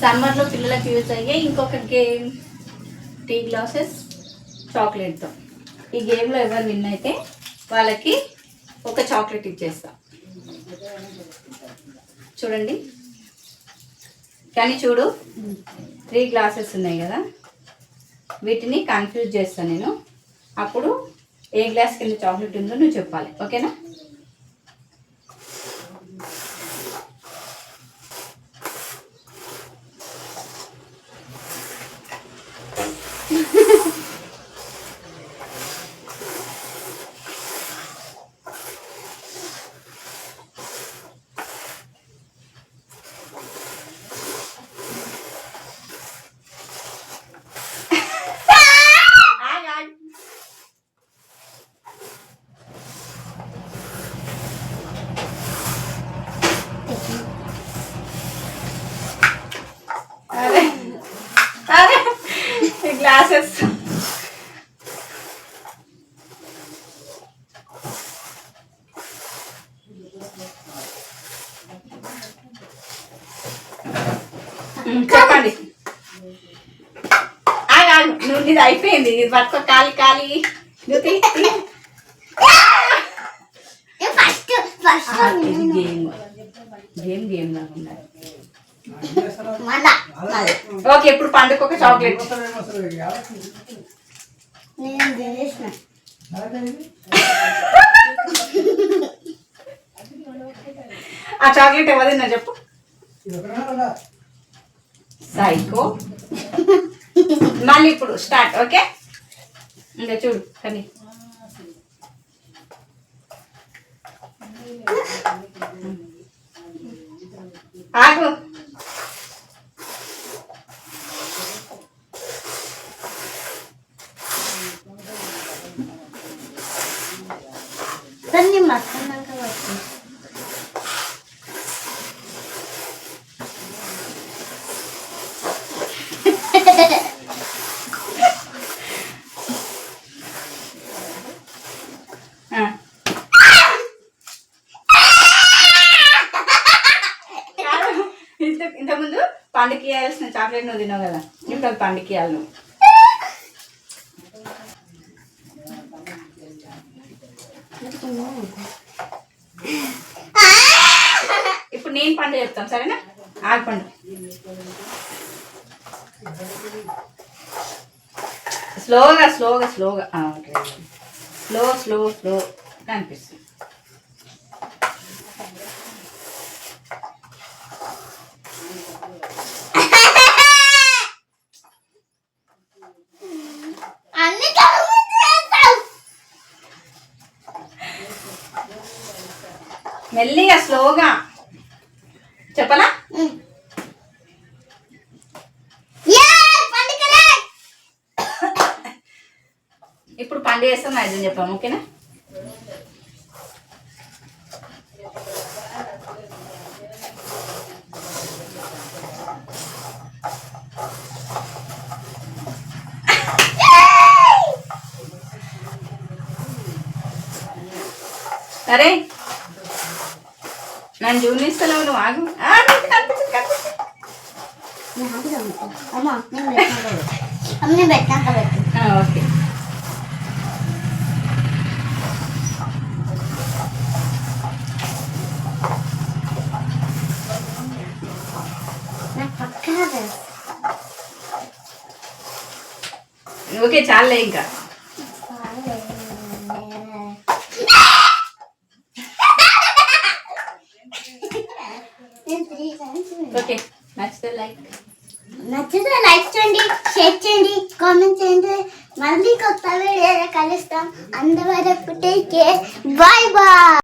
సమ్మర్లో పిల్లలకు యూజ్ అయ్యే ఇంకొక గేమ్ టీ గ్లాసెస్ చాక్లెట్తో. ఈ గేమ్లో ఎవరు విన్ అయితే వాళ్ళకి ఒక చాక్లెట్ ఇచ్చేస్తా. చూడండి, కానీ చూడు 3 గ్లాసెస్ ఉన్నాయి కదా, వీటిని కన్ఫ్యూజ్ చేస్తాను నేను. అప్పుడు ఏ గ్లాస్ కింద చాక్లెట్ ఉందో నువ్వు చెప్పాలి, ఓకేనా? గ్లాసెస్ చెప్పండి. నువ్వు ఇది అయిపోయింది, ఇది పట్టుకో. ఖాళీ ఖాళీ ఇది గేమ్ గేమ్ గేమ్ కాకుండా. ఓకే, ఇప్పుడు పండుగ ఒక చాక్లెట్. ఆ చాక్లెట్ ఎవరినా చెప్పు. సైకో. మళ్ళీ ఇప్పుడు స్టార్ట్, ఓకే? ఇంకా చూడు కానీ ఆగు. ఇంతకుముందు పండుగ ఇవ్వాల్సిన చాక్లెట్ నువ్వు తిన్నావు కదా, ఇప్పుడు అది పండుగ ఇవ్వాలి నువ్వు. ఇప్పుడు నేను పండుగ చెప్తాను, సరేనా? ఆగు పండు. స్లోగా స్లోగా స్లోగా స్లో స్లో స్లో కనిపిస్తుంది. మెల్లిగా స్లోగా చెప్పనా? ఇప్పుడు పండుగ చేస్తాం, మ్యాజిన్ చెప్పాము, ఓకేనా? సరే, నన్ను చూనిస్తలో నువ్వు ఆగు. ఓకే, ఓకే చాలే ఇంకా. ఓకే, నచ్చితే లైక్ చేయండి, షేర్ చేయండి, కామెంట్ చేయండి. మళ్ళీ కొత్త వీడియో కలుస్తాం. అంతవరకు టేక్ కేర్, బాయ్ బాయ్.